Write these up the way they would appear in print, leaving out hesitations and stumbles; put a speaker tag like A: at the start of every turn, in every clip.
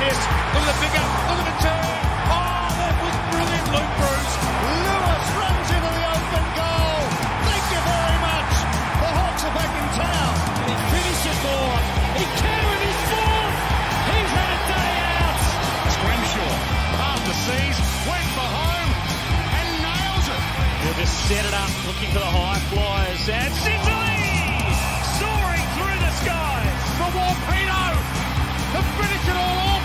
A: this. Look at the big up. Look at the turn. Oh, that was brilliant, Luke Bruce.
B: Lewis runs into the open goal. Thank you very much. The Hawks are back in town.
A: And he finishes Lord. He can with his fourth. He's had a day out. Scrimshaw, half the seas, went for home and nails it. He'll just set it up, looking for the high flyers. And Sicily soaring through the skies for Warpino to finish it all off.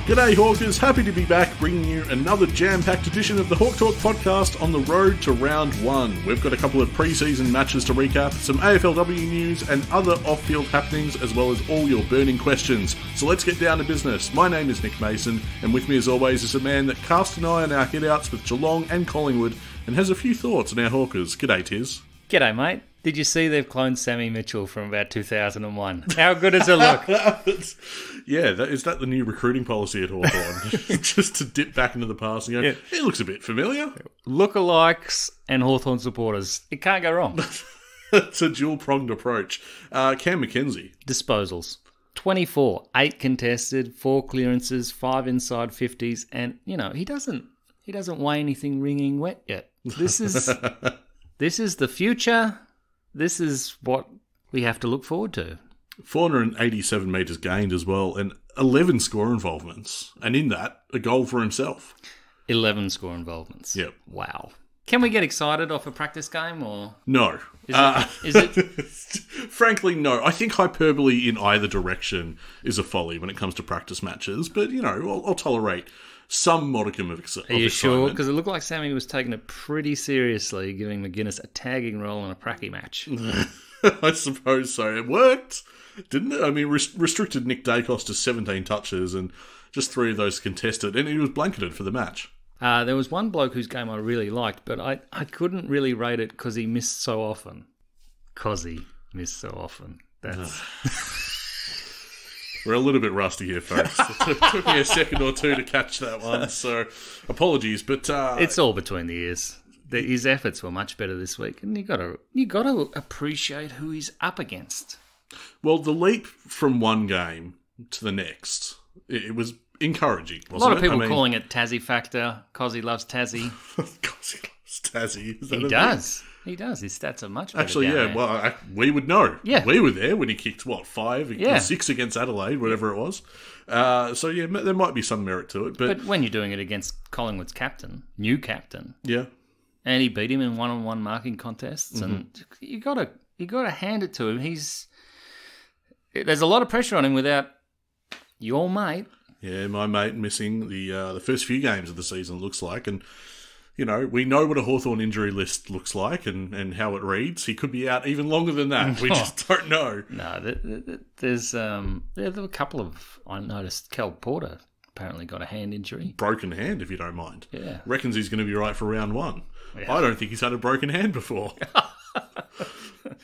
C: G'day Hawkers, happy to be back bringing you another jam-packed edition of the Hawk Talk podcast on the road to round one. We've got a couple of pre-season matches to recap, some AFLW news and other off-field happenings, as well as all your burning questions. So let's get down to business. My name is Nick Mason, and with me as always is a man that cast an eye on our headouts with Geelong and Collingwood and has a few thoughts on our Hawkers. G'day Tiz.
D: G'day, mate. Did you see they've cloned Sammy Mitchell from about 2001? How good does it look?
C: Yeah, is that the new recruiting policy at Hawthorn? Just to dip back into the past and go, it looks a bit familiar.
D: Lookalikes and Hawthorn supporters. It can't go wrong.
C: It's a dual-pronged approach. Cam McKenzie.
D: Disposals. 24. 8 contested, 4 clearances, 5 inside 50s, and, he doesn't weigh anything ringing wet yet. This is the future. This is what we have to look forward to.
C: 487 metres gained as well, and 11 score involvements. And in that, a goal for himself.
D: 11 score involvements.
C: Yep.
D: Wow. Can we get excited off a practice game, or...?
C: No.
D: Is it?
C: Frankly, no. I think hyperbole in either direction is a folly when it comes to practice matches, but, I'll tolerate some modicum of excitement.
D: Are you sure? Because it looked like Sammy was taking it pretty seriously, giving McGuinness a tagging role in a pracky match.
C: I suppose so. It worked, didn't it? I mean, restricted Nick Dacos to 17 touches and just 3 of those contested, and he was blanketed for the match.
D: There was one bloke whose game I really liked, but I couldn't really rate it because he missed so often. That's...
C: We're a little bit rusty here, folks. It took me a second or two to catch that one, so apologies. But
D: it's all between the ears. His efforts were much better this week, and you got to appreciate who he's up against.
C: Well, the leap from one game to the next, it was encouraging, wasn't it?
D: A lot of people calling it Tassie factor. Cozzy loves Tassie.
C: Cozzy loves Tassie.
D: He does. He does. His stats are much better.
C: Actually, yeah.
D: There.
C: Well, we would know.
D: Yeah.
C: We were there when he kicked, 5? Yeah. 6 against Adelaide, whatever it was. So, yeah, there might be some merit to it.
D: But when you're doing it against Collingwood's new captain.
C: Yeah.
D: And he beat him in one-on-one marking contests. Mm-hmm. And you gotta hand it to him. There's a lot of pressure on him without your mate.
C: Yeah, my mate missing the first few games of the season, looks like. And... we know what a Hawthorn injury list looks like and how it reads. He could be out even longer than that. We just don't know.
D: No, there were a couple of... I noticed Cal Porter apparently got a hand injury.
C: Broken hand, if you don't mind.
D: Yeah.
C: Reckons he's going to be right for round 1. Yeah. I don't think he's had a broken hand before.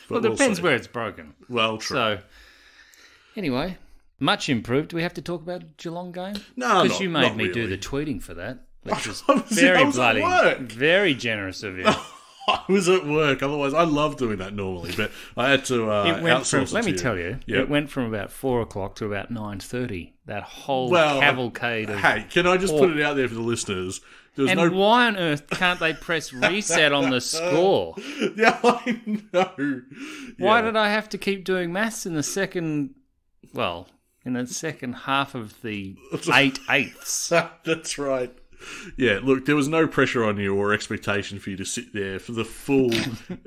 D: Well, it depends where it's broken.
C: Well, true.
D: So, anyway, much improved. Do we have to talk about Geelong game?
C: No,
D: because you made me do the tweeting for that. Which was very generous of you.
C: I was at work. Otherwise, I love doing that normally, but I had to outsource it.
D: Let me tell you, it went from about 4 o'clock to about 9:30. That whole cavalcade of...
C: Hey, can I just put it out there for the listeners?
D: Why on earth can't they press reset on the score?
C: Yeah, I know.
D: Why did I have to keep doing maths in the second... Well, in the second half of the 8/8?
C: That's right. Yeah, look, there was no pressure on you or expectation for you to sit there for the full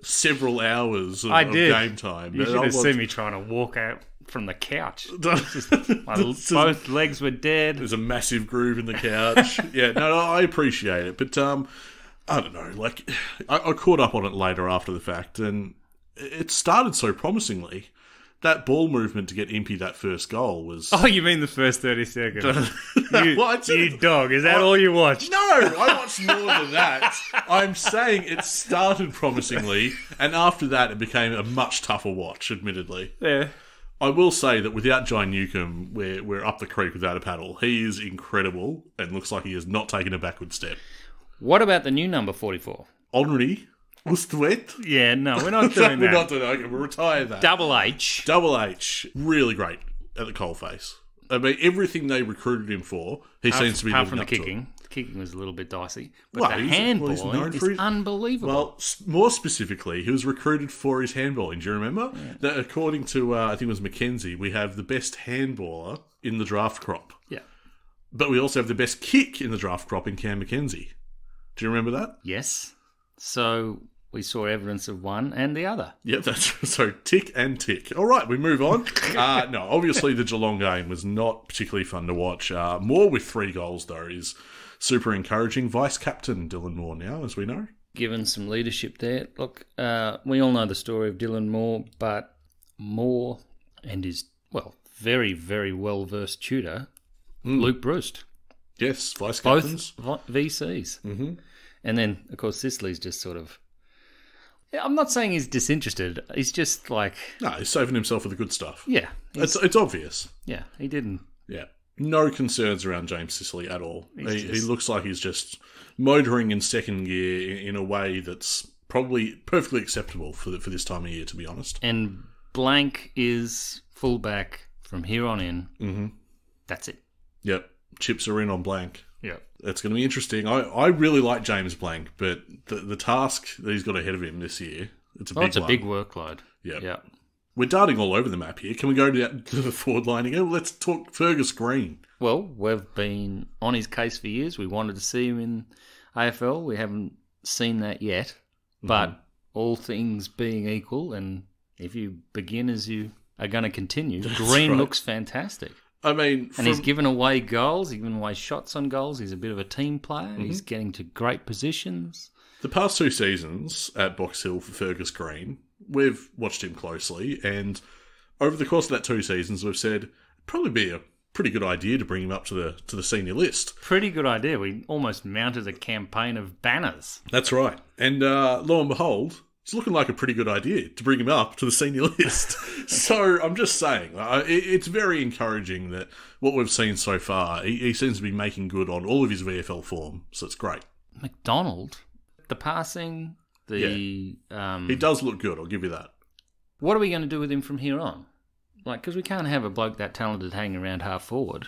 C: several hours of game time.
D: You should have seen me trying to walk out from the couch. Both legs were dead.
C: There's a massive groove in the couch. Yeah, no, I appreciate it. But, I don't know, I caught up on it later after the fact, and it started so promisingly. That ball movement to get Impey that first goal was...
D: Oh, you mean the first 30 seconds? You dog. Is that all you watched?
C: No, I watched more than that. I'm saying it started promisingly, and after that it became a much tougher watch, admittedly.
D: Yeah.
C: I will say that without Jai Newcombe, we're up the creek without a paddle. He is incredible and looks like he has not taken a backward step.
D: What about the new number 44?
C: Henri Ustwet?
D: Yeah, no, we're not doing
C: We're
D: that.
C: not doing that. Okay, we'll retire that.
D: Double H.
C: Double H, really great at the coalface. I mean, everything they recruited him for, he seems to be
D: Apart
C: living
D: from the
C: up to it.
D: kicking. The kicking was a little bit dicey. But
C: Well,
D: the
C: he's
D: handball
C: known
D: is
C: for his-
D: unbelievable.
C: Well, more specifically, he was recruited for his handballing. Do you remember? That according to, I think it was Mackenzie, we have the best handballer in the draft crop.
D: yeah.
C: But we also have the best kick in the draft crop in Cam Mackenzie. Do you remember that?
D: Yes. So we saw evidence of one and the other.
C: Yep, that's so tick and tick. All right, we move on. No, obviously the Geelong game was not particularly fun to watch. Moore with 3 goals, though, is super encouraging. Vice-captain Dylan Moore now, as we know.
D: Given some leadership there. Look, we all know the story of Dylan Moore, but Moore and his, very, very well-versed tutor, Luke Bruce.
C: Yes,
D: Both
C: vice-captains.
D: VCs. Mm-hmm. And then, of course, Sicily's just sort of... Yeah, I'm not saying he's disinterested. He's just like...
C: No, he's saving himself for the good stuff.
D: Yeah.
C: It's obvious.
D: Yeah, he didn't...
C: Yeah. No concerns around James Sicily at all. He
D: just-
C: looks like he's just motoring in second gear in a way that's probably perfectly acceptable for this time of year, to be honest.
D: And Blank is fullback from here on in. Mm-hmm. That's it.
C: Yep. Chips are in on Blank.
D: Yeah.
C: That's going to be interesting. I really like James Blank, but the task that he's got ahead of him this year, it's a big one.
D: It's a big workload.
C: Yeah.
D: Yeah.
C: We're darting all over the map here. Can we go to the forward line again? Let's talk Fergus Green.
D: Well, we've been on his case for years. We wanted to see him in AFL. We haven't seen that yet. But all things being equal, and if you begin as you are going to continue, Green
C: right.
D: looks fantastic.
C: I mean,
D: And he's given away goals. He's given away shots on goals. He's a bit of a team player. He's getting to great positions.
C: the past 2 seasons at Box Hill for Fergus Green, we've watched him closely, and over the course of that 2 seasons, we've said it'd probably be a pretty good idea to bring him up to the senior list.
D: Pretty good idea. We almost mounted a campaign of banners.
C: That's right. And lo and behold, it's looking like a pretty good idea to bring him up to the senior list. So I'm just saying, it's very encouraging that what we've seen so far, he seems to be making good on all of his VFL form, so it's great.
D: McDonald, the passing,
C: He does look good, I'll give you that.
D: What are we going to do with him from here on? Like, because we can't have a bloke that talented hanging around half forward.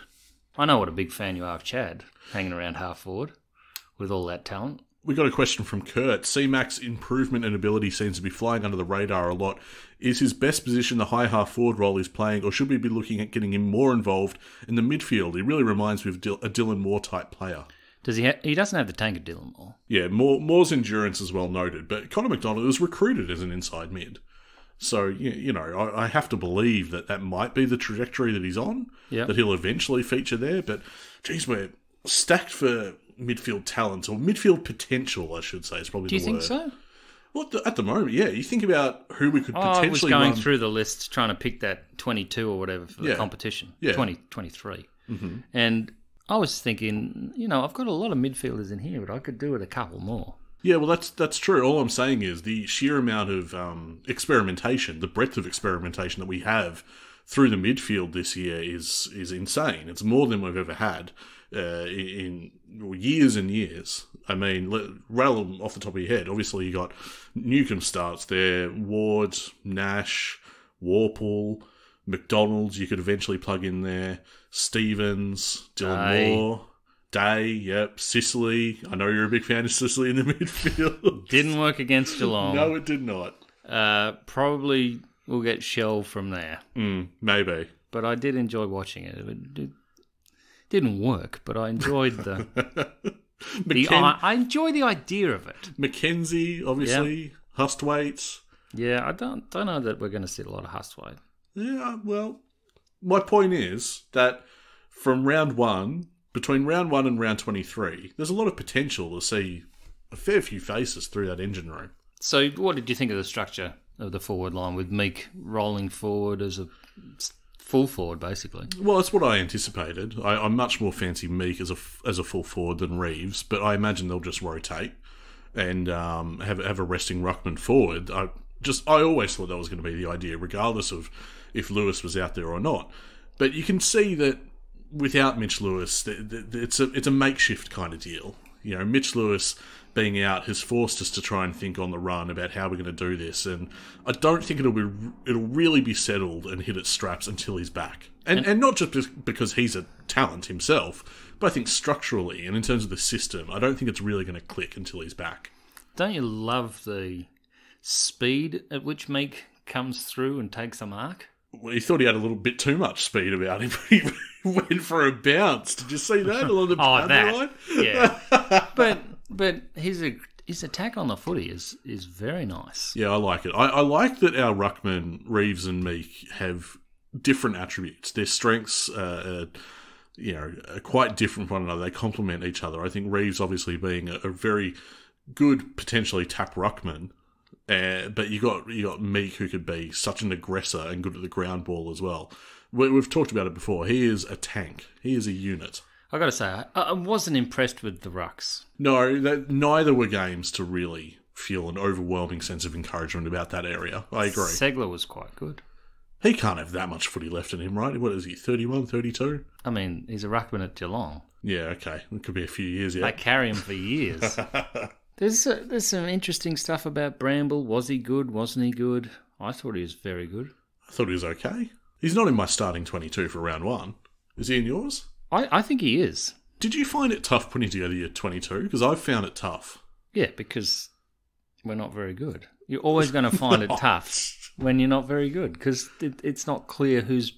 D: I know what a big fan you are of Chad, hanging around half forward with all that talent.
C: We got a question from Kurt. C-Mac's improvement and ability seems to be flying under the radar a lot. Is his best position the high half forward role he's playing, or should we be looking at getting him more involved in the midfield? He really reminds me of a Dylan Moore type player.
D: Does he? He doesn't have the tank of Dylan Moore.
C: Yeah, Moore's endurance is well noted, but Connor McDonald was recruited as an inside mid. So, you know, I have to believe that might be the trajectory that he's on, that he'll eventually feature there. But, geez, we're stacked for midfield talent, or midfield potential, I should say, is probably the word.
D: Do you think so?
C: Well, at the moment, yeah. You think about who we could potentially
D: I was going
C: run.
D: through the list trying to pick that 22 or whatever for the competition.
C: Yeah.
D: 23. Mm-hmm. And I was thinking, you know, I've got a lot of midfielders in here, but I could do with a couple more.
C: Yeah, well, that's true. All I'm saying is the sheer amount of experimentation, the breadth of experimentation that we have through the midfield this year is insane. It's more than we've ever had in years and years. I mean, rattle them off the top of your head. Obviously, you got Newcomb starts there, Ward, Nash, Warple, McDonald's. You could eventually plug in there, Stevens, Dylan Moore. Day, yep. Sicily. I know you're a big fan of Sicily in the midfield.
D: Didn't work against Geelong.
C: No, it did not.
D: Probably will get shelved from there.
C: Maybe.
D: But I did enjoy watching it. It didn't work, but I enjoyed the... I enjoy the idea of it.
C: Mackenzie, obviously. Hustwaite.
D: Yeah, I don't know that we're going to see a lot of Hustwaite.
C: Yeah, well, my point is that from round 1... Between round 1 and round 23, there's a lot of potential to see a fair few faces through that engine room.
D: So what did you think of the structure of the forward line with Meek rolling forward as a full forward, basically?
C: Well, that's what I anticipated. I much more fancy Meek as a full forward than Reeves, but I imagine they'll just rotate and have a resting ruckman forward. I always thought that was going to be the idea, regardless of if Lewis was out there or not. But you can see that without Mitch Lewis, it's a makeshift kind of deal. You know, Mitch Lewis being out has forced us to try and think on the run about how we're going to do this, and I don't think it'll really be settled and hit its straps until he's back. And not just because he's a talent himself, but I think structurally and in terms of the system, I don't think it's really going to click until he's back.
D: Don't you love the speed at which Meek comes through and takes a mark?
C: Well, he thought he had a little bit too much speed about him. He went for a bounce. Did you see that along the boundary line?
D: Yeah. but his attack on the footy is very nice.
C: Yeah, I like it. I like that our ruckman, Reeves and Meek, have different attributes. Their strengths are quite different from one another. They complement each other. I think Reeves obviously being a very good, potentially tap ruckman. But you got Meek, who could be such an aggressor and good at the ground ball as well. We've talked about it before. He is a tank. He is a unit.
D: I got to say, I wasn't impressed with the rucks.
C: No, neither were games to really feel an overwhelming sense of encouragement about that area. I agree.
D: Segler was quite good.
C: He can't have that much footy left in him, right? What is he, 31, 32?
D: I mean, he's a ruckman at Geelong.
C: Yeah, okay. It could be a few years yet.
D: They carry him for years. There's some interesting stuff about Bramble. Was he good? Wasn't he good? I thought he was very good.
C: I thought he was okay. He's not in my starting 22 for round one. Is he in yours?
D: I think he is.
C: Did you find it tough putting together your 22? Because I found it tough.
D: Yeah, because we're not very good. You're always going to find it tough when you're not very good because it's not clear who's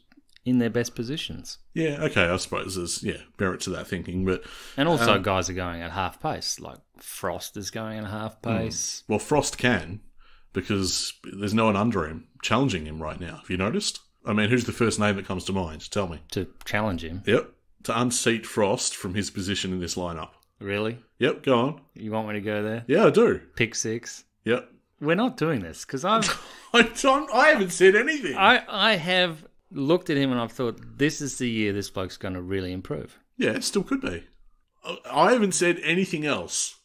D: in their best positions.
C: Yeah, okay, I suppose there's merit to that thinking.
D: And also guys are going at half pace, like Frost is going at half pace.
C: Well, Frost can, because there's no one under him challenging him right now. Have you noticed? I mean, who's the first name that comes to mind? Tell me.
D: To challenge him?
C: Yep. To unseat Frost from his position in this lineup.
D: Really?
C: Yep, go on.
D: You want me to go there?
C: Yeah, I do.
D: Pick 6?
C: Yep.
D: We're not doing this because
C: I haven't said anything.
D: I have looked at him and I've thought, this is the year this bloke's going to really improve.
C: Yeah, it still could be. I haven't said anything else.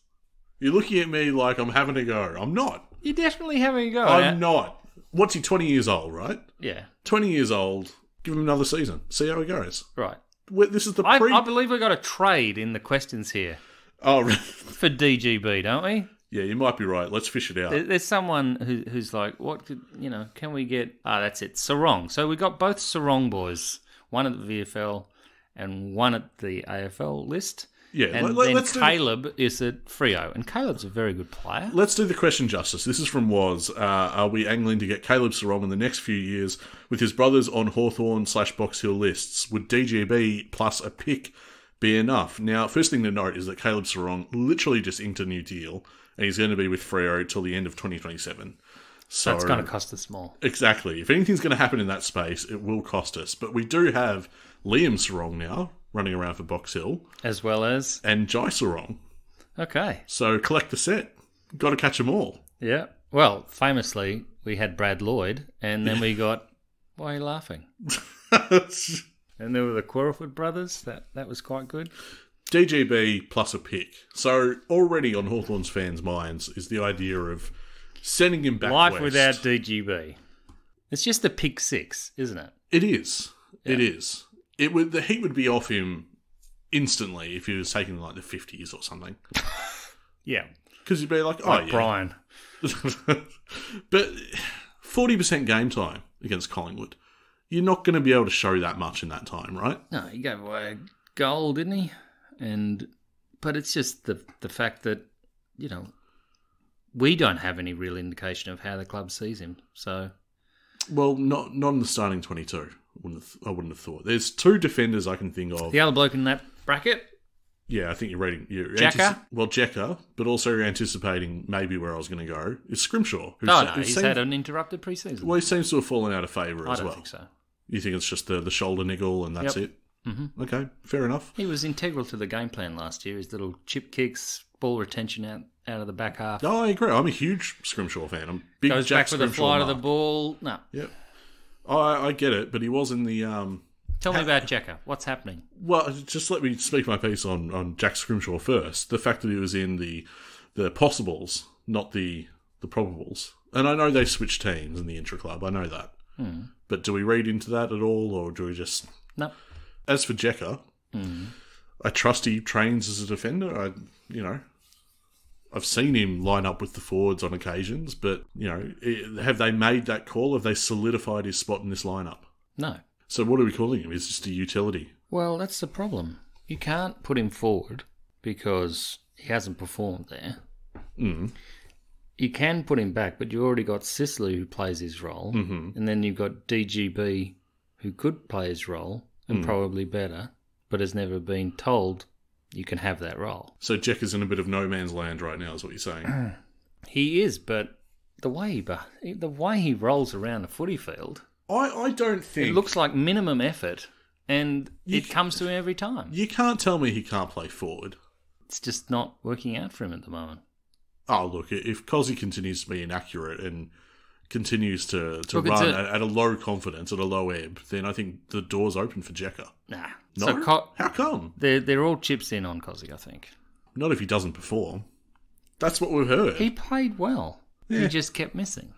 C: You're looking at me like I'm having a go. I'm not.
D: You're definitely having a go.
C: I'm not. What's he, 20 years old, right?
D: Yeah.
C: 20 years old. Give him another season. See how he goes.
D: Right.
C: This is the
D: I believe we've got a trade in the questions here.
C: Oh, right.
D: For DGB, don't we?
C: Yeah, you might be right. Let's fish it out.
D: There's someone who's like, what could, can we get... that's it, Sarong. So we got both Sarong boys, one at the VFL and one at the AFL list.
C: Yeah,
D: and then Caleb is at Freo. And Caleb's a very good player.
C: Let's do the question justice. This is from Woz. Are we angling to get Caleb Sarong in the next few years with his brothers on Hawthorn/Box Hill lists? Would DGB plus a pick be enough? Now, first thing to note is that Caleb Sarong literally just inked a new deal, and he's going to be with Freo till the end of 2027. So
D: that's going to cost us more.
C: Exactly. If anything's going to happen in that space, it will cost us. But we do have Liam Sarong now running around for Box Hill.
D: As well as?
C: And Jai Sarong.
D: Okay.
C: So collect the set. Got to catch them all.
D: Yeah. Well, famously, we had Brad Lloyd, and then we got... Why are you laughing? And there were the Quirrellford brothers. That was quite good.
C: DGB plus a pick. So already on Hawthorn's fans' minds is the idea of sending him back
D: Life
C: west.
D: without DGB. It's just a pick 6, isn't it?
C: It is. Yeah. It is. The heat would be off him instantly if he was taking like the 50s or something.
D: Yeah.
C: Because you'd be like,
D: yeah. Brian.
C: But 40% game time against Collingwood. You're not going to be able to show that much in that time, right?
D: No, he gave away a goal, didn't he? But it's just the fact that, we don't have any real indication of how the club sees him. So,
C: well, not in the starting 22. I wouldn't have thought. There's 2 defenders I can think of.
D: The other bloke in that bracket?
C: Yeah, I think you're reading.
D: Jacker?
C: Jacker, but also you're anticipating maybe where I was going to go is Scrimshaw.
D: He's had an interrupted pre-season.
C: Well, he seems to have fallen out of favour as well.
D: I don't think so.
C: You think it's just the shoulder niggle and that's it? Mm-hmm. Okay, fair enough.
D: He was integral to the game plan last year. His little chip kicks, ball retention out of the back half.
C: Oh, I agree. I'm a huge Scrimshaw fan. I'm big
D: Goes
C: Jack
D: back with the flight of the ball. No.
C: Yep. I get it, but he was in the...
D: Tell me about Jacker. What's happening?
C: Well, just let me speak my piece on Jack Scrimshaw first. The fact that he was in the possibles, not the probables. And I know they switched teams in the intra-club. I know that. But do we read into that at all, or do we just...
D: No.
C: As for Jacker, I trust he trains as a defender. I've seen him line up with the forwards on occasions, but, have they made that call? Have they solidified his spot in this lineup?
D: No.
C: So what are we calling him? He's just a utility.
D: Well, that's the problem. You can't put him forward because he hasn't performed there.
C: Mm.
D: You can put him back, but you already got Sicily who plays his role, and then you've got DGB who could play his role and probably better, but has never been told you can have that role.
C: So Jack is in a bit of no man's land right now, is what you're saying?
D: He is, but the way he rolls around the footy field,
C: I don't think...
D: it looks like minimum effort, and it comes to him every time.
C: You can't tell me he can't play forward.
D: It's just not working out for him at the moment.
C: Oh, look, if Cozzy continues to be inaccurate and continues to
D: Look,
C: run at a low confidence, at a low ebb, then I think the door's open for Jekka.
D: Nah.
C: No?
D: So
C: How come?
D: They're all chips in on Cozzy, I think.
C: Not if he doesn't perform. That's what we've heard.
D: He played well.
C: Yeah.
D: He just kept missing.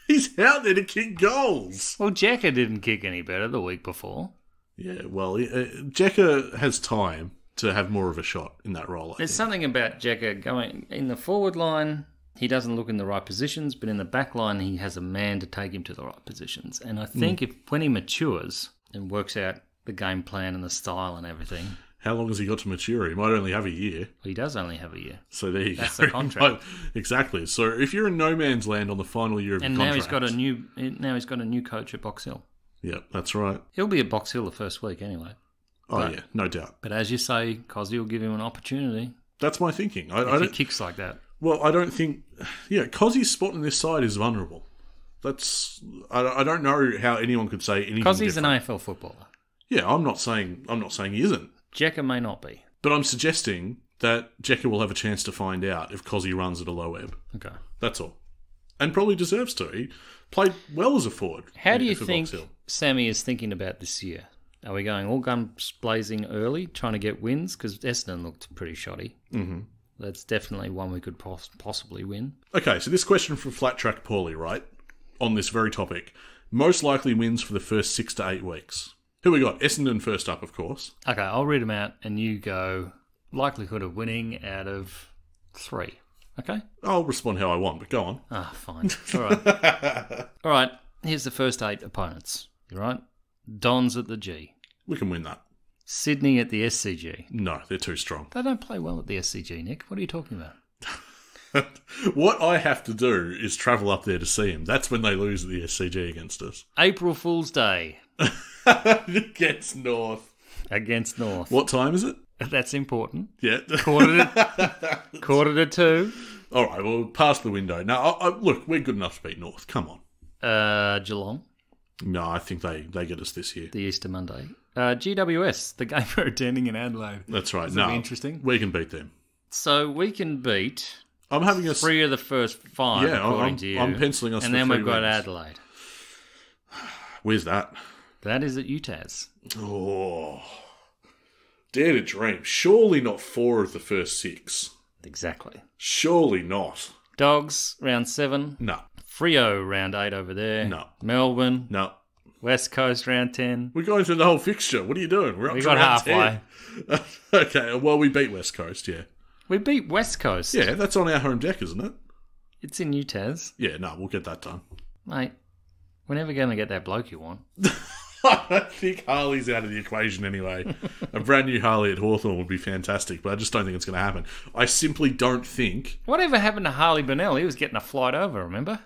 C: He's out there to kick goals.
D: Well, Jekka didn't kick any better the week before.
C: Yeah, well, Jekka has time to have more of a shot in that role.
D: There's something about Jekka going in the forward line. He doesn't look in the right positions, but in the back line, he has a man to take him to the right positions. And I think when he matures and works out the game plan and the style and everything...
C: How long has he got to mature? He might only have a year.
D: Well, he does only have a year.
C: So there you go.
D: That's the contract.
C: Exactly. So if you're in no man's land on the final year of your contract...
D: now he's got a new coach at Box Hill.
C: Yep, that's right.
D: He'll be at Box Hill the first week anyway.
C: Oh, yeah, no doubt.
D: But as you say, Cozzy will give him an opportunity.
C: That's my thinking.
D: If he kicks like that.
C: Well, I don't think... Yeah, Cozzy's spot on this side is vulnerable. I don't know how anyone could say anything
D: Cozzy's an
C: different.
D: AFL footballer.
C: Yeah, I'm not saying he isn't.
D: Jekka may not be.
C: But I'm suggesting that Jekka will have a chance to find out if Cozzy runs at a low ebb.
D: Okay.
C: That's all. And probably deserves to. He played well as a forward.
D: How do you
C: for
D: think
C: Box Hill.
D: Sammy is thinking about this year? Are we going all guns blazing early, trying to get wins? Because Essendon looked pretty shoddy. Mm-hmm. That's definitely one we could possibly win.
C: Okay, so this question from Flat Track Paulie, right? On this very topic. Most likely wins for the first 6 to 8 weeks. Who we got? Essendon first up, of course.
D: Okay, I'll read them out and you go likelihood of winning out of 3. Okay?
C: I'll respond how I want, but go on.
D: Ah, fine. All right. All right, here's the first 8 opponents. You right? Dons at the G.
C: We can win that.
D: Sydney at the SCG.
C: No, they're too strong.
D: They don't play well at the SCG, Nick. What are you talking about?
C: What I have to do is travel up there to see them. That's when they lose at the SCG against us.
D: April Fool's Day.
C: Against North.
D: Against North.
C: What time is it?
D: That's important.
C: Yeah.
D: Quarter to 2.
C: All right, well, past the window. Now, look, we're good enough to beat North. Come on.
D: Geelong.
C: No, I think they get us this year.
D: The Easter Monday. GWS, the game we're attending in Adelaide.
C: That's right.
D: That'll be interesting.
C: We can beat them.
D: So we can beat
C: I'm having
D: 3 of the first 5, according to you.
C: I'm penciling us
D: and
C: for
D: then
C: 3
D: we've got
C: wins.
D: Adelaide.
C: Where's that?
D: That is at UTAS.
C: Oh, dare to dream. Surely not 4 of the first 6.
D: Exactly.
C: Surely not.
D: Dogs, round 7.
C: No.
D: Freo, round 8 over there.
C: No.
D: Melbourne.
C: No.
D: West Coast, round 10.
C: We're going through the whole fixture. What are you doing? We're up
D: We
C: to
D: got
C: round
D: halfway.
C: 10. Okay, well, we beat West Coast, yeah.
D: We beat West Coast.
C: Yeah, that's on our home deck, isn't it?
D: It's in UTAS.
C: Yeah, no, we'll get that done.
D: Mate, we're never going to get that bloke you want.
C: I think Harley's out of the equation anyway. A brand new Harley at Hawthorn would be fantastic, but I just don't think it's going to happen. I simply don't think...
D: Whatever happened to Harley Burnell? He was getting a flight over, remember?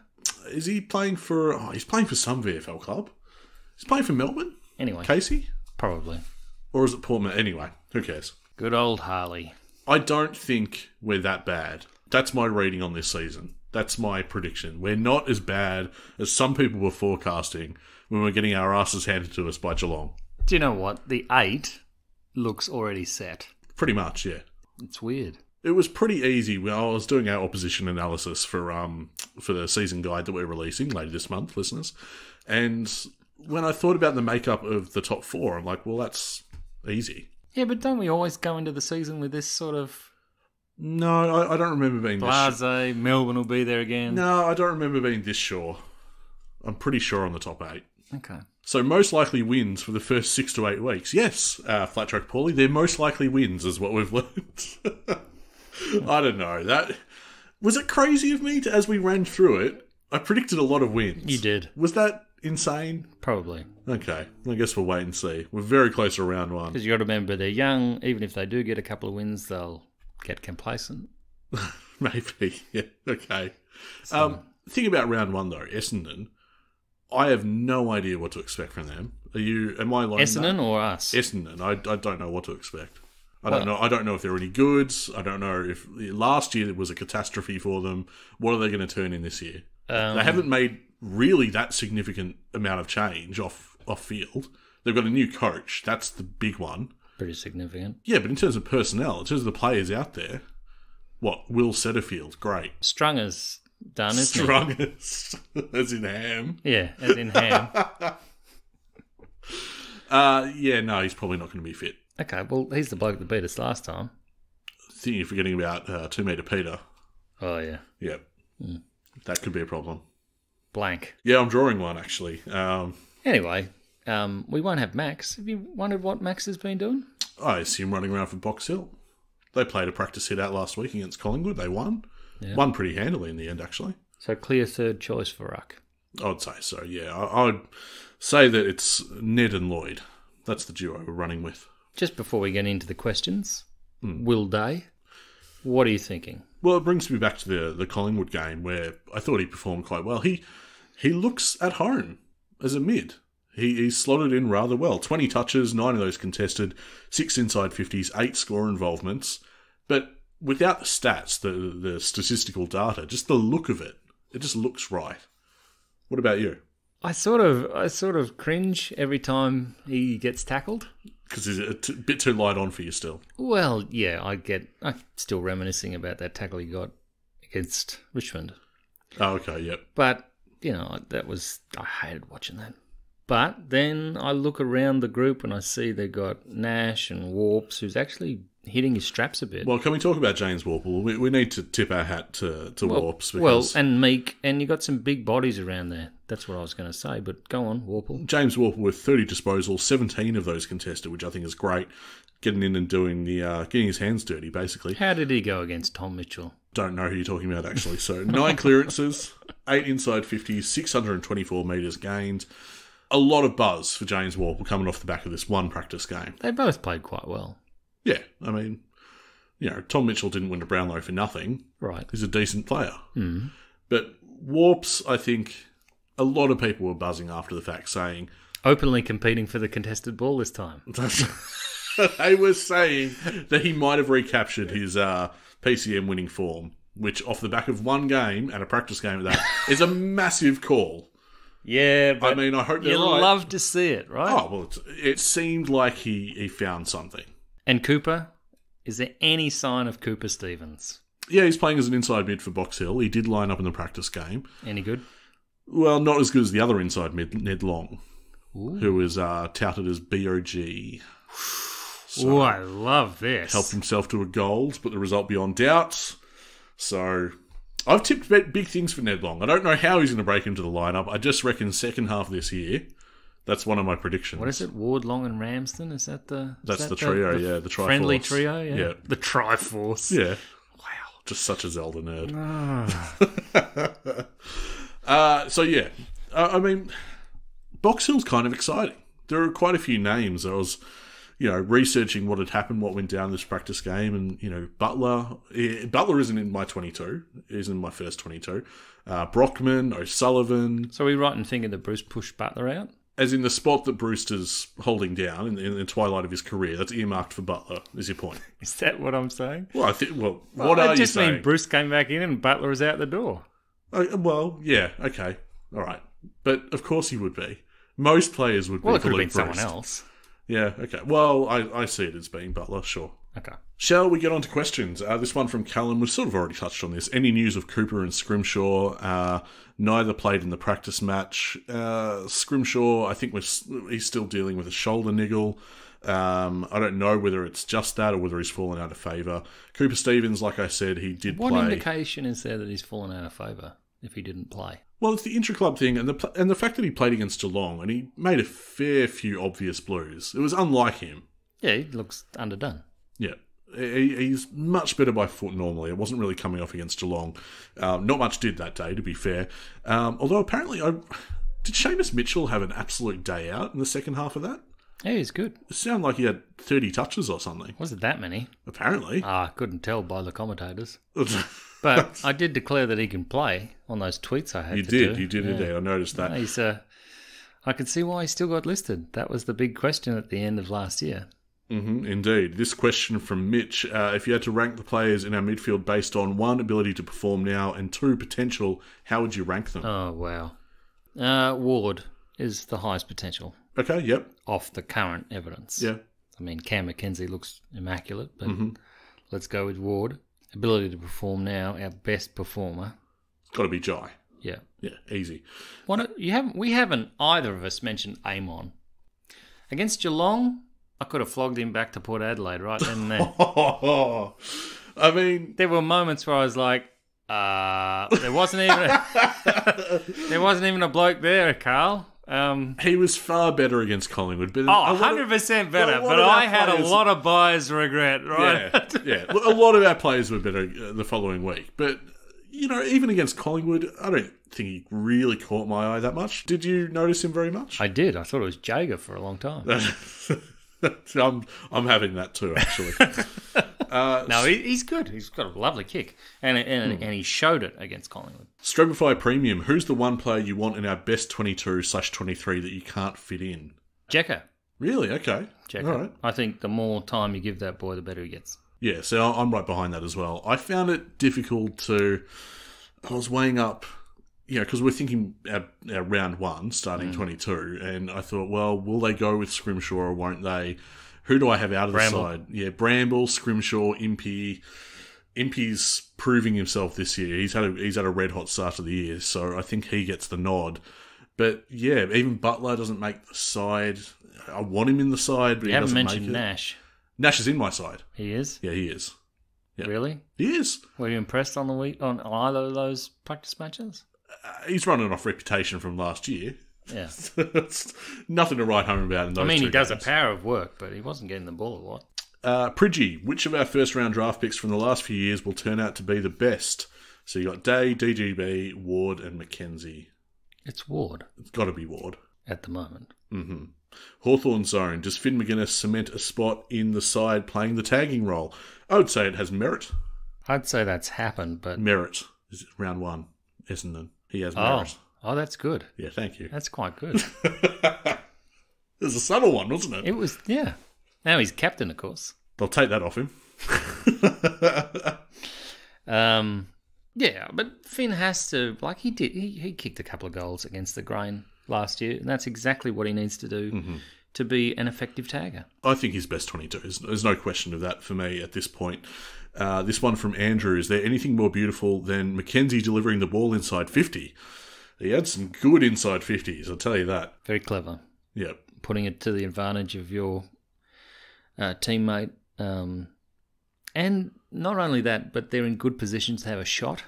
C: Is he playing for... Oh, he's playing for some VFL club. He's playing for Melbourne?
D: Anyway.
C: Casey?
D: Probably.
C: Or is it Portman? Anyway, who cares?
D: Good old Harley.
C: I don't think we're that bad. That's my reading on this season. That's my prediction. We're not as bad as some people were forecasting when we're getting our asses handed to us by Geelong.
D: Do you know what? The 8 looks already set.
C: Pretty much, yeah.
D: It's weird.
C: It was pretty easy when I was doing our opposition analysis for the season guide that we're releasing later this month, listeners. And when I thought about the makeup of the top 4, I'm like, well, that's easy.
D: Yeah, but don't we always go into the season with this sort of...
C: No, I don't remember being this
D: Blase, Melbourne will be there again.
C: No, I don't remember being this sure. I'm pretty sure on the top 8.
D: Okay.
C: So most likely wins for the first 6 to 8 weeks. Yes, Flat Track Paulie, they're most likely wins is what we've learned. I don't know. That was it crazy of me to, as we ran through it, I predicted a lot of wins.
D: You did.
C: Was that insane?
D: Probably.
C: Okay. I guess we'll wait and see. We're very close to round one.
D: Because you got to remember, they're young. Even if they do get a couple of wins, they'll get complacent.
C: Maybe. Yeah. Okay. Think about round one, though. Essendon. I have no idea what to expect from them. Am I alone?
D: Essendon or us?
C: Essendon. I don't know what to expect. I don't know if they're any goods. I don't know if last year it was a catastrophe for them. What are they going to turn in this year? They haven't made really that significant amount of change off field. They've got a new coach. That's the big one.
D: Pretty significant.
C: Yeah, but in terms of personnel, in terms of the players out there, Will Setterfield, great.
D: Strunger's done, isn't
C: Strunger's, as in ham.
D: Yeah, as in ham.
C: Yeah, no, he's probably not going to be fit.
D: Okay, well, he's the bloke that beat us last time.
C: I think you're forgetting about 2 metre Peter.
D: Oh, yeah.
C: Yep. That could be a problem.
D: Blank.
C: Yeah, I'm drawing one, actually.
D: Anyway, we won't have Max. Have you wondered what Max has been doing?
C: I assume running around for Box Hill. They played a practice hit out last week against Collingwood. They won.
D: Yeah.
C: Won pretty handily in the end, actually.
D: So clear third choice for Ruck.
C: I'd say so, yeah. I would say that it's Ned and Lloyd. That's the duo we're running with.
D: Just before we get into the questions, Will Day, what are you thinking?
C: Well, it brings me back to the Collingwood game where I thought he performed quite well. He looks at home as a mid. He's slotted in rather well. 20 touches, 9 of those contested, 6 inside 50s, 8 score involvements. But without the stats, the statistical data, just the look of it just looks right. What about you?
D: I sort of cringe every time he gets tackled.
C: Because he's a bit too light on for you still.
D: Well, yeah, I'm still reminiscing about that tackle he got against Richmond.
C: Oh, okay, yep.
D: But, I hated watching that. But then I look around the group and I see they've got Nash and Warps, who's actually hitting his straps a bit.
C: Well, can we talk about James Worpel? We need to tip our hat to Warps. Because
D: and Meek, and you got some big bodies around there. That's what I was going to say, but go on, Worpel.
C: James Worpel with 30 disposals, 17 of those contested, which I think is great. Getting in and doing getting his hands dirty, basically.
D: How did he go against Tom Mitchell?
C: Don't know who you're talking about, actually. So 9 clearances, 8 inside 50s, 624 metres gained. A lot of buzz for James Worpel coming off the back of this one practice game.
D: They both played quite well.
C: Yeah, I mean, Tom Mitchell didn't win a Brownlow for nothing.
D: Right.
C: He's a decent player. Mm. But Warps, I think a lot of people were buzzing after the fact saying...
D: Openly competing for the contested ball this time.
C: They were saying that he might have recaptured his PCM winning form, which off the back of one game and a practice game of that is a massive call.
D: Yeah, but
C: I mean, I hope they're
D: you
C: right.
D: love to see it, right?
C: Oh, well, it seemed like he found something.
D: And Cooper? Is there any sign of Cooper Stevens?
C: Yeah, he's playing as an inside mid for Box Hill. He did line up in the practice game.
D: Any good?
C: Well, not as good as the other inside mid, Ned Long,
D: Ooh.
C: who is touted as BOG. So,
D: oh, I love this.
C: Helped himself to a gold, but the result beyond doubts. So... I've tipped big things for Ned Long. I don't know how he's going to break into the lineup. I just reckon second half of this year. That's one of my predictions.
D: What is it? Ward, Long and Ramsden? Is that the...
C: That's the trio, yeah. The Triforce.
D: Friendly trio, yeah.
C: Yeah.
D: The Triforce.
C: Yeah.
D: Wow.
C: Just such a Zelda nerd. So, yeah. I mean, Box Hill's kind of exciting. There are quite a few names. I was... researching what had happened, what went down this practice game, and, Butler isn't in my 22. He's in my first 22. Brockman, O'Sullivan.
D: So are we right in thinking that Bruce pushed Butler out?
C: As in the spot that Brewster's holding down in the twilight of his career. That's earmarked for Butler, is your point.
D: Is that what I'm saying?
C: Well, what are you saying? I just mean
D: Bruce came back in and Butler was out the door.
C: Well, yeah, okay. All right. But of course he would be. Most players would be.
D: Well, it could have
C: been
D: been someone else.
C: Yeah, okay. Well, I see it as being Butler, sure.
D: Okay.
C: Shall we get on to questions? This one from Callum, we've sort of already touched on this. Any news of Cooper and Scrimshaw? Neither played in the practice match. Scrimshaw, I think he's still dealing with a shoulder niggle. I don't know whether it's just that or whether he's fallen out of favour. Cooper Stevens, like I said, he did play.
D: What indication is there that he's fallen out of favour if he didn't play?
C: Well, it's the intra-club thing, and the fact that he played against Geelong, and he made a fair few obvious blues. It was unlike him.
D: Yeah, he looks underdone.
C: Yeah. He's much better by foot normally. It wasn't really coming off against Geelong. Not much did that day, to be fair. Although apparently, did Seamus Mitchell have an absolute day out in the second half of that?
D: Yeah, he's good.
C: It sounded like he had 30 touches or something.
D: Was it that many?
C: Apparently.
D: I couldn't tell by the commentators. But I did declare that he can play on those tweets I had.
C: You did indeed. I noticed that.
D: He's, I can see why he still got listed. That was the big question at the end of last year.
C: Indeed. This question from Mitch, if you had to rank the players in our midfield based on 1, ability to perform now, and 2, potential, how would you rank them?
D: Oh, wow. Ward is the highest potential.
C: Okay, yep.
D: Off the current evidence.
C: Yeah.
D: I mean, Cam McKenzie looks immaculate, but let's go with Ward. Ability to perform now, our best performer.
C: It's got to be Jai.
D: Yeah.
C: Yeah, easy.
D: We haven't either of us mentioned Amon. Against Geelong, I could have flogged him back to Port Adelaide right then and there.
C: I mean,
D: there were moments where I was like, there wasn't even a bloke there, Carl.
C: He was far better against Collingwood. But
D: 100% better. But I had a lot of buyer's regret, right?
C: Yeah. A lot of our players were better the following week. But, even against Collingwood, I don't think he really caught my eye that much. Did you notice him very much?
D: I did. I thought it was Jager for a long time.
C: I'm having that too, actually.
D: No, he's good. He's got a lovely kick. And he showed it against Collingwood.
C: Strobify Premium, who's the one player you want in our best 22/23 that you can't fit in?
D: Jekka.
C: Really? Okay.
D: Jekka.
C: All right.
D: I think the more time you give that boy, the better he gets.
C: Yeah, so I'm right behind that as well. I found it difficult I was weighing up, because we're thinking our round 1 starting 22, and I thought, well, will they go with Scrimshaw or won't they? Who do I have out of
D: Bramble.
C: the side? Yeah, Bramble, Scrimshaw, Impey. Impey's proving himself this year. He's had a red hot start of the year, so I think he gets the nod. But yeah, even Butler doesn't make the side. I want him in the side, but
D: You
C: he
D: haven't
C: doesn't
D: mentioned
C: make it.
D: Nash.
C: Nash is in my side.
D: He is?
C: Yeah, he is. Yeah.
D: Really?
C: He is.
D: Were you impressed on either of those practice matches?
C: He's running off reputation from last year.
D: Yeah.
C: It's nothing to write home about in those
D: he
C: two
D: does
C: games.
D: a power of work, but he wasn't getting the ball a lot.
C: Pridgy, which of our first round draft picks from the last few years will turn out to be the best? So you got Day, DGB, Ward, and McKenzie.
D: It's Ward.
C: It's got to be Ward.
D: At the moment.
C: Mm-hmm. Hawthorn Zone, does Finn McGuinness cement a spot in the side playing the tagging role? I would say it has merit.
D: I'd say that's happened, but...
C: Merit. Is it round 1, Essendon? He has merit.
D: Oh, that's good.
C: Yeah, thank you.
D: That's quite good.
C: There's a subtle one, wasn't it?
D: It was, yeah. Now he's captain, of course.
C: They'll take that off him.
D: Yeah, but Finn has to, he did. He kicked a couple of goals against the Grain last year, and that's exactly what he needs to do to be an effective tagger.
C: I think he's best 22. There's no question of that for me at this point. This one from Andrew, is there anything more beautiful than McKenzie delivering the ball inside 50? He had some good inside 50s, I'll tell you that.
D: Very clever.
C: Yep.
D: Putting it to the advantage of your teammate. And not only that, but they're in good positions to have a shot.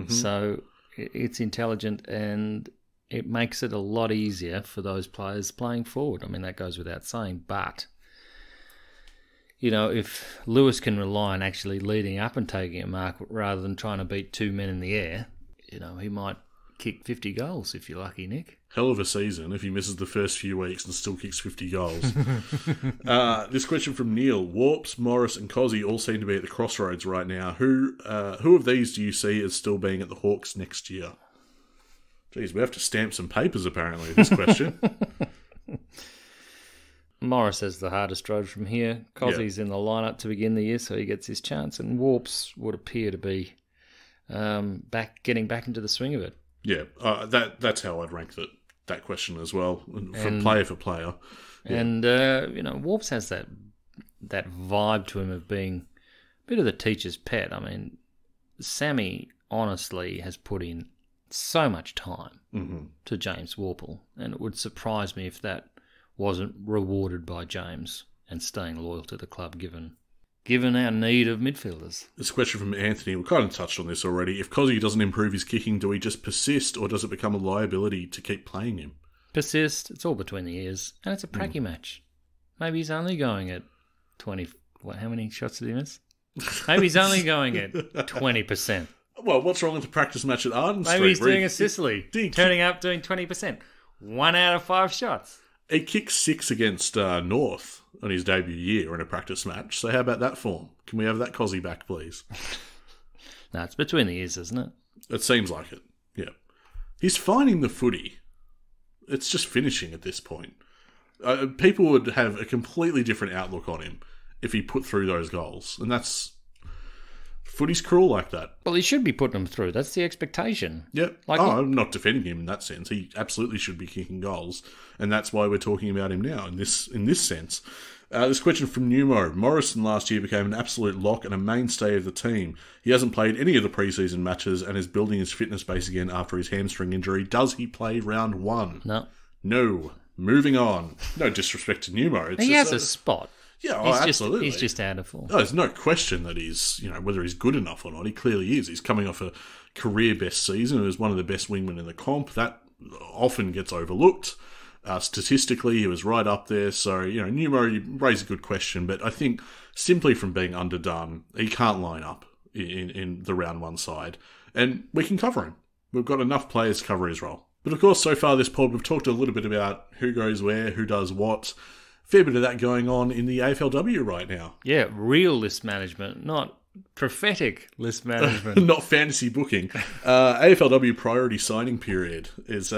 D: So it's intelligent and it makes it a lot easier for those players playing forward. I mean, that goes without saying. But, if Lewis can rely on actually leading up and taking a mark rather than trying to beat 2 men in the air, he might kick 50 goals if you're lucky, Nick.
C: Hell of a season if he misses the first few weeks and still kicks 50 goals. This question from Neil. Warps, Morris and Cozzy all seem to be at the crossroads right now. Who of these do you see as still being at the Hawks next year? Geez, we have to stamp some papers apparently with this question.
D: Morris has the hardest road from here. Cozzy's in the lineup to begin the year, so he gets his chance. And Warps would appear to be getting back into the swing of it.
C: Yeah, that's how I'd rank that question as well, player for player. Yeah.
D: And, Warps has that vibe to him of being a bit of the teacher's pet. I mean, Sammy honestly has put in so much time to James Worpel, and it would surprise me if that wasn't rewarded by James and staying loyal to the club given our need of midfielders.
C: This question from Anthony, we kind of touched on this already. If Cozzy doesn't improve his kicking, do we just persist or does it become a liability to keep playing him?
D: Persist, it's all between the ears, and it's a pracky match. Maybe he's only going at 20 How many shots did he miss? Maybe he's only going at 20%.
C: Well, what's wrong with the practice match at Arden Street?
D: Maybe he's doing a Sicily, turning up, doing 20%. 1 out of 5 shots.
C: He kicked 6 against North on his debut year in a practice match. So how about that form? Can we have that Cozzy back, please?
D: No, it's between the ears, isn't it?
C: It seems like it, yeah. He's finding the footy. It's just finishing at this point. People would have a completely different outlook on him if he put through those goals. And that's... Footy's cruel like that.
D: Well, he should be putting them through. That's the expectation.
C: Yep. I'm not defending him in that sense. He absolutely should be kicking goals. And that's why we're talking about him now in this sense. This question from Numo. Morrison last year became an absolute lock and a mainstay of the team. He hasn't played any of the preseason matches and is building his fitness base again after his hamstring injury. Does he play round 1? No. Moving on. No disrespect to Numo.
D: He has a spot.
C: Yeah, absolutely.
D: He's just out of form.
C: No, there's no question that he's, whether he's good enough or not. He clearly is. He's coming off a career best season. He was one of the best wingmen in the comp. That often gets overlooked. Statistically, he was right up there. So, Numo, you raise a good question, but I think simply from being underdone, he can't line up in the round 1 side. And we can cover him. We've got enough players to cover his role. But of course, so far this pod, we've talked a little bit about who goes where, who does what. Fair bit of that going on in the AFLW right now.
D: Yeah, real list management, not prophetic list management.
C: Not fantasy booking. AFLW priority signing period is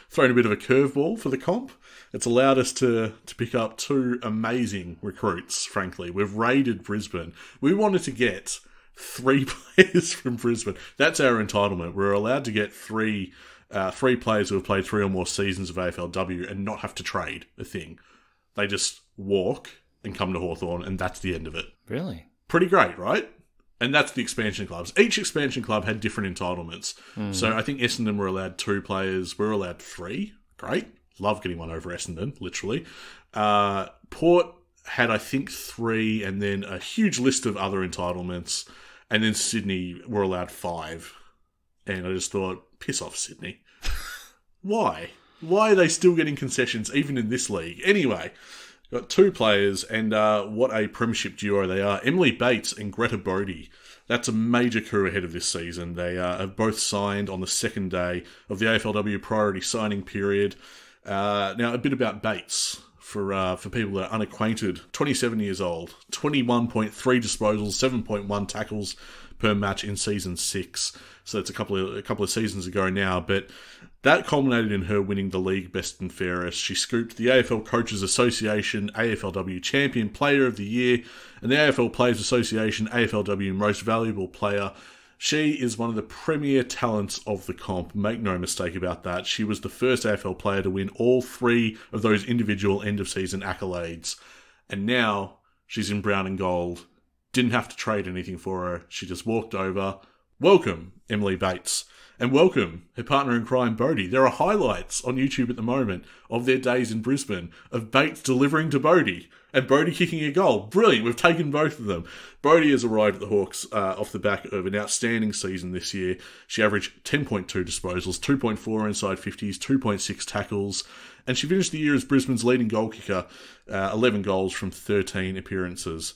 C: thrown a bit of a curveball for the comp. It's allowed us to pick up 2 amazing recruits, frankly. We've raided Brisbane. We wanted to get 3 players from Brisbane. That's our entitlement. We're allowed to get 3 players who have played 3 or more seasons of AFLW and not have to trade a thing. They just walk and come to Hawthorn, and that's the end of it.
D: Really?
C: Pretty great, right? And that's the expansion clubs. Each expansion club had different entitlements. So I think Essendon were allowed 2 players. We're allowed 3. Great. Love getting one over Essendon, literally. Port had, I think, 3, and then a huge list of other entitlements. And then Sydney were allowed 5. And I just thought, piss off, Sydney. Why? Why are they still getting concessions, even in this league? Anyway, got 2 players, and what a premiership duo they are. Emily Bates and Greta Bodie. That's a major coup ahead of this season. They have both signed on the second day of the AFLW priority signing period. Now, a bit about Bates. For people that are unacquainted, 27 years old, 21.3 disposals, 7.1 tackles per match in season 6. So it's a couple of seasons ago now, but that culminated in her winning the league best and fairest. She scooped the AFL Coaches Association AFLW Champion Player of the Year and the AFL Players Association AFLW Most Valuable Player. She is one of the premier talents of the comp. Make no mistake about that. She was the first AFL player to win all 3 of those individual end-of-season accolades. And now she's in brown and gold. Didn't have to trade anything for her. She just walked over. Welcome, Emily Bates. And welcome, her partner in crime, Bodie. There are highlights on YouTube at the moment of their days in Brisbane of Bates delivering to Bodie and Bodie kicking a goal. Brilliant. We've taken both of them. Bodie has arrived at the Hawks off the back of an outstanding season this year. She averaged 10.2 disposals, 2.4 inside 50s, 2.6 tackles, and she finished the year as Brisbane's leading goal kicker, 11 goals from 13 appearances.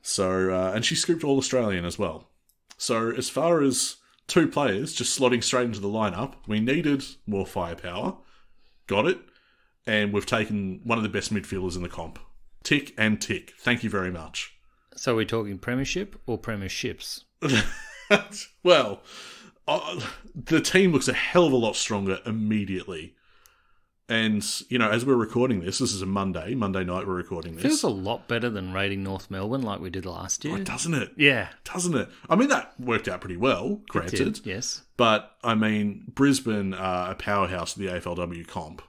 C: So, and she scooped All-Australian as well. So, as far as 2 players just slotting straight into the lineup, we needed more firepower. Got it. And we've taken one of the best midfielders in the comp. Tick and tick. Thank you very much.
D: So we're talking premiership or premierships?
C: Well, the team looks a hell of a lot stronger immediately. And, as we're recording this is a Monday night we're recording this.
D: Feels a lot better than raiding North Melbourne like we did last year.
C: Oh, doesn't it?
D: Yeah.
C: Doesn't it? I mean, that worked out pretty well, granted.
D: It did, yes.
C: But, I mean, Brisbane are a powerhouse of the AFLW comp.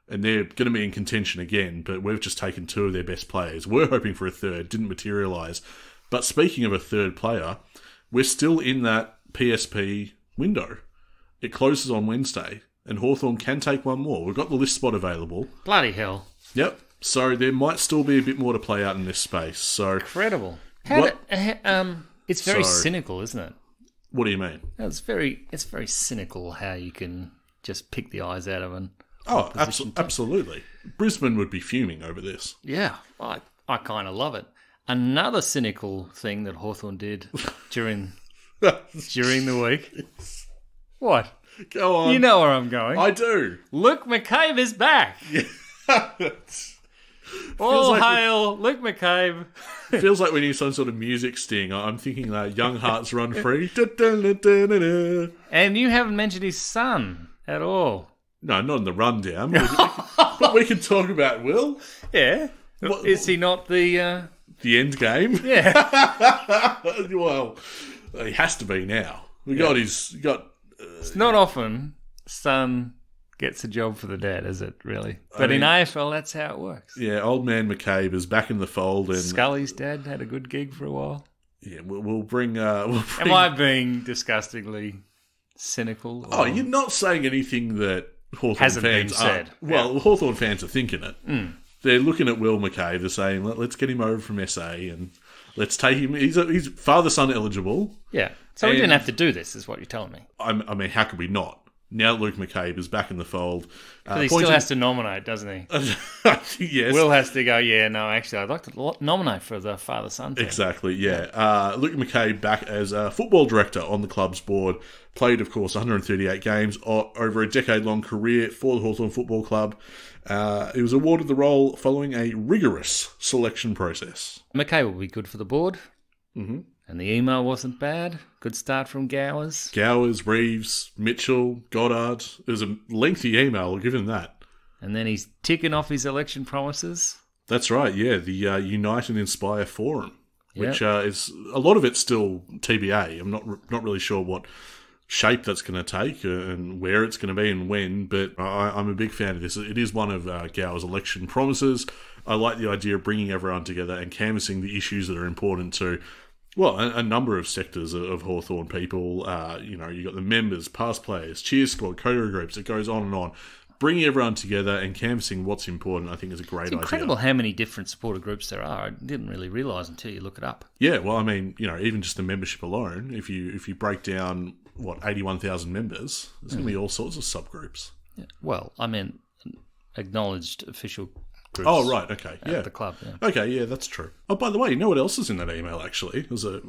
C: And they're going to be in contention again, but we've just taken 2 of their best players. We're hoping for a third, didn't materialise. But speaking of a third player, we're still in that PSP window. It closes on Wednesday. And Hawthorn can take one more. We've got the list spot available.
D: Bloody hell.
C: Yep. So there might still be a bit more to play out in this space. So
D: incredible. It's very cynical, isn't it?
C: What do you mean?
D: It's very cynical how you can just pick the eyes out of an
C: absolutely. Brisbane would be fuming over this.
D: Yeah, I kind of love it. another cynical thing that Hawthorn did during the week. What?
C: Go on.
D: You know where I'm going.
C: I do.
D: Luke McCabe is back. All hail Luke McCabe.
C: Feels like we need some sort of music sting. I'm thinking Young Hearts Run Free.
D: And you haven't mentioned his son at all.
C: No, not in the rundown. But we can talk about Will.
D: Yeah.
C: What-
D: Is he not the...
C: The end game.
D: Yeah.
C: Well, he has to be now. It's
D: It's not often son gets a job for the dad, is it, really? But in AFL, that's how it works.
C: Yeah, old man McCabe is back in the fold. And
D: Scully's dad had a good gig for a while.
C: yeah, we'll bring...
D: Am I being disgustingly cynical?
C: Oh, you're not saying anything that Hawthorn
D: Hasn't
C: fans
D: been said.
C: aren't. Well, Hawthorn fans are thinking it. They're looking at Will McCabe. They're saying, let's get him over from SA and let's take him. He's father-son eligible.
D: Yeah. So we didn't have to do this, is what you're telling me.
C: I mean, how could we not? Now Luke McCabe is back in the fold.
D: But he still has to nominate, doesn't he?
C: Yes.
D: Will has to go, yeah, no, actually, I'd like to nominate for the father-son team.
C: Exactly, yeah. Luke McCabe back as a football director on the club's board. Played, of course, 138 games over a decade-long career for the Hawthorn Football Club. He was awarded the role following a rigorous selection process.
D: McKay will be good for the board. Mm-hmm. And the email wasn't bad. Good start from Gowers.
C: Gowers, Reeves, Mitchell, Goddard. It was a lengthy email, I'll give him that.
D: And then he's ticking off his election promises.
C: That's right, yeah. The Unite and Inspire Forum, which is a lot of it's still TBA. I'm not really sure what shape that's going to take and where it's going to be and when, but I'm a big fan of this. It is one of Gower's election promises. I like the idea of bringing everyone together and canvassing the issues that are important to, well, a number of sectors of Hawthorn people. You got the members, past players, cheer squad, coder groups. It goes on and on. Bringing everyone together and canvassing what's important, I think, is a great idea.
D: It's incredible how many different supporter groups there are. I didn't really realise until you look it up.
C: Yeah, well, I mean, even just the membership alone, if you break down 81,000 members, there's going to be all sorts of subgroups.
D: Yeah. Well, I mean, acknowledged official groups.
C: Oh, right, okay, yeah.
D: At the club, yeah.
C: Okay, yeah, that's true. Oh, by the way, you know what else is in that email, actually? There's a,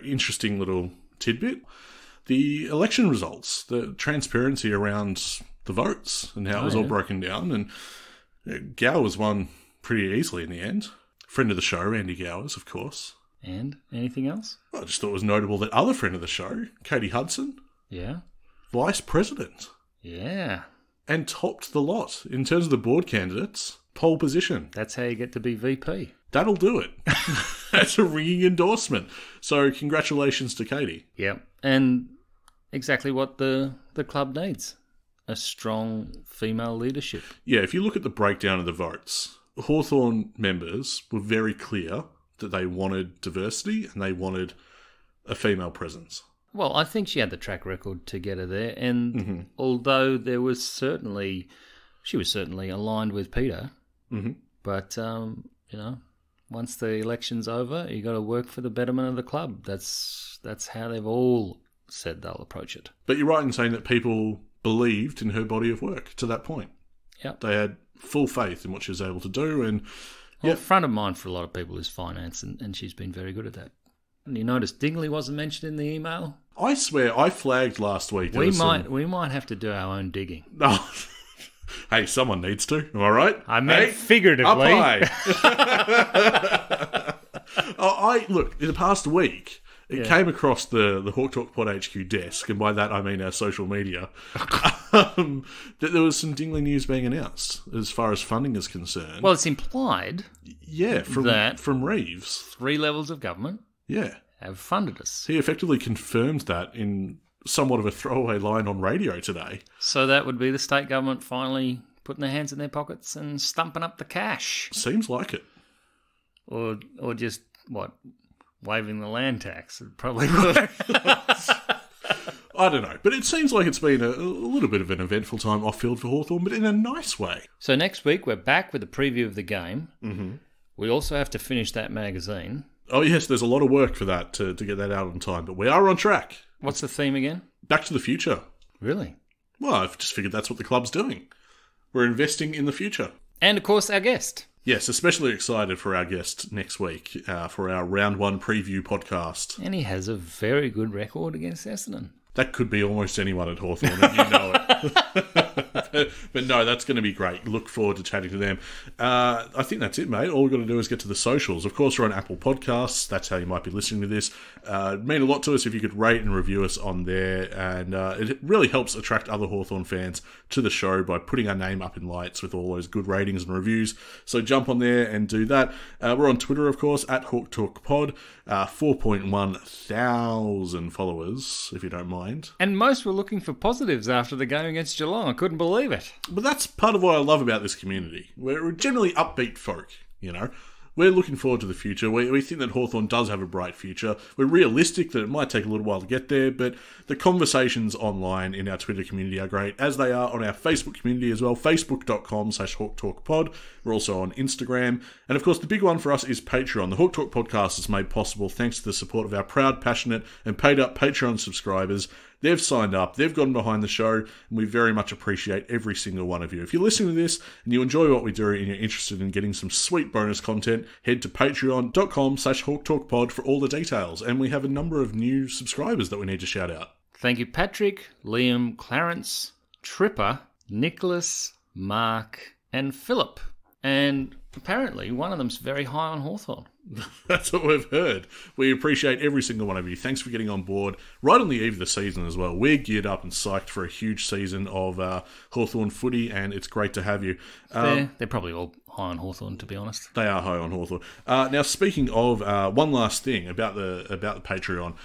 C: interesting little tidbit. The election results, the transparency around the votes and how it was all broken down. And Gowers won pretty easily in the end. Friend of the show, Andy Gowers, of course.
D: And anything else?
C: I just thought it was notable that other friend of the show, Katie Hudson,
D: Yeah.
C: vice president,
D: Yeah.
C: and topped the lot in terms of the board candidates, pole position.
D: That's how you get to be VP.
C: That'll do it. That's a ringing endorsement. So congratulations to Katie.
D: Yeah. And exactly what the club needs. A strong female leadership.
C: Yeah, if you look at the breakdown of the votes, Hawthorn members were very clear that they wanted diversity and they wanted a female presence.
D: Well, I think she had the track record to get her there. And although she was certainly aligned with Peter. Mm-hmm. But, once the election's over, you got to work for the betterment of the club. That's how they've all said they'll approach it.
C: But you're right in saying that people believed in her body of work to that point.
D: Yep.
C: They had full faith in what she was able to do. And
D: Well, front of mind for a lot of people is finance, and she's been very good at that. And you notice Dingley wasn't mentioned in the email?
C: I swear, I flagged last week.
D: We might have to do our own digging.
C: No. Hey, someone needs to. Am I right?
D: I meant figuratively.
C: Up high. Look, in the past week, it came across the Hawk Talk Pod HQ desk, and by that I mean our social media, that there was some Dingley news being announced as far as funding is concerned.
D: Well, it's implied
C: from Reeves.
D: 3 levels of government have funded us.
C: He effectively confirmed that in somewhat of a throwaway line on radio today.
D: So that would be the state government finally putting their hands in their pockets and stumping up the cash.
C: Seems like it.
D: Or just, waiving the land tax. It probably would.
C: I don't know. But it seems like it's been a little bit of an eventful time off-field for Hawthorn, but in a nice way.
D: So next week, we're back with a preview of the game. Mm-hmm. We also have to finish that magazine.
C: Oh, yes, there's a lot of work for that to get that out on time, but we are on track.
D: What's the theme again?
C: Back to the future.
D: Really?
C: Well, I've just figured that's what the club's doing. We're investing in the future.
D: And, of course, our guest.
C: Yes, especially excited for our guest next week for our round 1 preview podcast.
D: And he has a very good record against Essendon.
C: That could be almost anyone at Hawthorn, and you know it. But no, that's going to be great. Look forward to chatting to them. I think that's it, mate. All we've got to do is get to the socials. Of course, we're on Apple Podcasts. That's how you might be listening to this. It'd mean a lot to us if you could rate and review us on there. And it really helps attract other Hawthorn fans to the show by putting our name up in lights with all those good ratings and reviews. So jump on there and do that. We're on Twitter, of course, at Hawk Talk Pod. 4.1 thousand followers, if you don't mind.
D: And most were looking for positives after the game against Geelong. I couldn't believe it.
C: But that's part of what I love about this community. We're generally upbeat folk, you know. We're looking forward to the future. We think that Hawthorn does have a bright future. We're realistic that it might take a little while to get there, but the conversations online in our Twitter community are great, as they are on our Facebook community as well, facebook.com/HawkTalkPod. We're also on Instagram. And of course, the big one for us is Patreon. The Hawk Talk podcast is made possible thanks to the support of our proud, passionate, and paid-up Patreon subscribers. They've signed up, they've gotten behind the show, and we very much appreciate every single one of you. If you're listening to this and you enjoy what we do and you're interested in getting some sweet bonus content, head to patreon.com/HawkTalkPod for all the details. And we have a number of new subscribers that we need to shout out.
D: Thank you, Patrick, Liam, Clarence, Tripper, Nicholas, Mark, and Philip. And apparently one of them's very high on Hawthorn.
C: That's what we've heard. We appreciate every single one of you. Thanks for getting on board right on the eve of the season as well. We're geared up and psyched for a huge season of Hawthorn footy, and it's great to have you.
D: They're probably all high on Hawthorn, to be honest.
C: They are high on Hawthorn. Now, speaking of one last thing about the Patreon,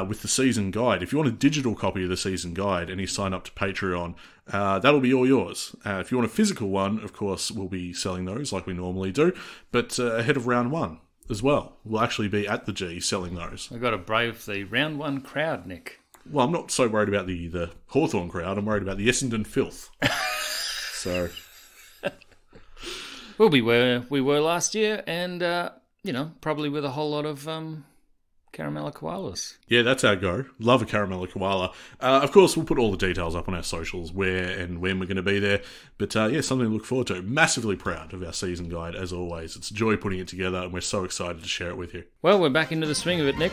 C: with the season guide, if you want a digital copy of the season guide and you sign up to Patreon, that'll be all yours. If you want a physical one, of course, we'll be selling those like we normally do, but ahead of round 1 as well. We'll actually be at the G selling those.
D: I've got to brave the round 1 crowd, Nick.
C: Well, I'm not so worried about the Hawthorn crowd. I'm worried about the Essendon filth. So
D: we'll be where we were last year, and probably with a whole lot of caramella koalas.
C: Yeah, that's our go. Love a caramella koala. Of course, we'll put all the details up on our socials, where and when we're going to be there. But something to look forward to. Massively proud of our season guide, as always. It's a joy putting it together, and we're so excited to share it with you.
D: Well, we're back into the swing of it, Nick.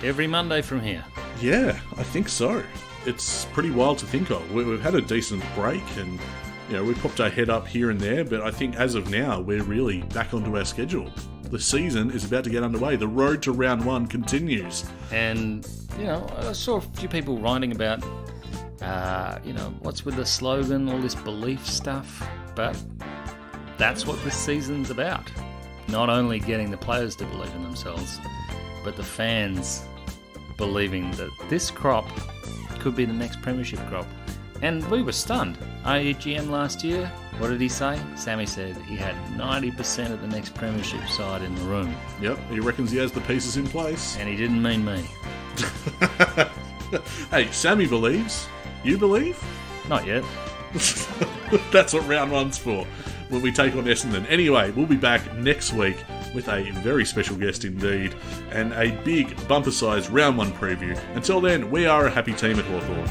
D: Every Monday from here.
C: Yeah, I think so. It's pretty wild to think of. We've had a decent break, and we popped our head up here and there, but I think as of now, we're really back onto our schedule. The season is about to get underway. The road to round 1 continues.
D: And, I saw a few people writing about, what's with the slogan, all this belief stuff. But that's what this season's about. Not only getting the players to believe in themselves, but the fans believing that this crop could be the next premiership crop. And we were stunned. AGM last year, what did he say? Sammy said he had 90% of the next premiership side in the room.
C: Yep, he reckons he has the pieces in place.
D: And he didn't mean me.
C: Hey, Sammy believes. You believe?
D: Not yet.
C: That's what round 1's for, when we take on Essendon. Anyway, we'll be back next week with a very special guest indeed, and a big bumper-sized round 1 preview. Until then, we are a happy team at Hawthorn.